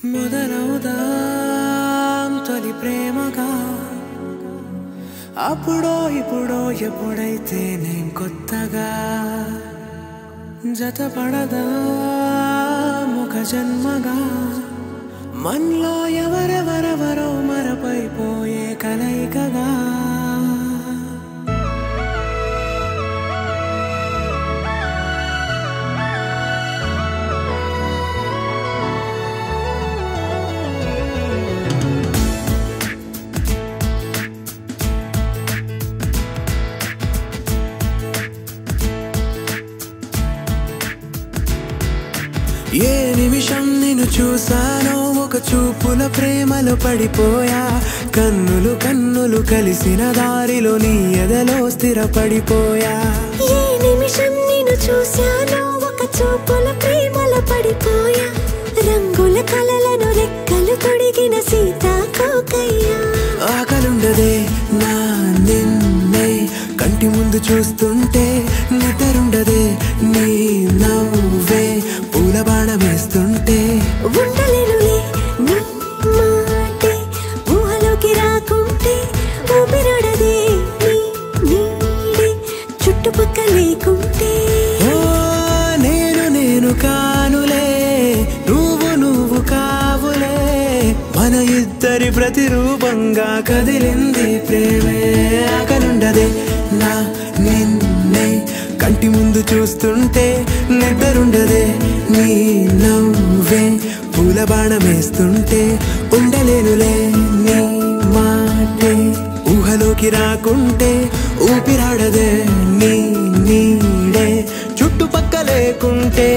మొదలవుదాం తొలి ప్రేమగా అప్పుడో ఇప్పుడో ఎప్పుడైతే నేను కొత్తగా జతపడదా ముఖ జన్మగా మనలో ఎవరెవరెవరో మరపైపోయే కలయికగా ఏ నిమిషం నిన్ను చూసానో ఒక చూపుల ప్రేమలో పడిపోయా కన్నులు కన్నులు కలిసిన దారిలో నీ ఎదలో స్థిరపడిపోయా ఏ నిమిషం నిన్ను చూసానో ఒక చూపుల ప్రేమలో పడిపోయా రంగుల కలలను రెక్కలు తొడిగిన సీతాకోకయ్యా ఆకలుండదే నా నిన్నే కంటి ముందు చూస్తుంటే నిద్రుండదే నీ నవ్వే పూల బాణమేస్తుంటే ఉండలేనులే నీ మాటే ఊహలోకి రాకుంటే ఊపిరాడదే నీ నీడే చుట్టుపక్క లేకుంటే ఓ నేను కానులే నువ్వు కావులే మన ఇద్దరి ప్రతిరూపంగా కదిలింది ప్రేమే ఆకలుండదే నా నిన్నే కంటి ముందు చూస్తుంటే నిద్రుండదే నీ నవ్వే పూల బాణమేస్తుంటే ఉండలేనులే నీ మాటే ఊహలోకి రాకుంటే ఊపిరాడదే నీ నీడే చుట్టుపక్క లేకుంటే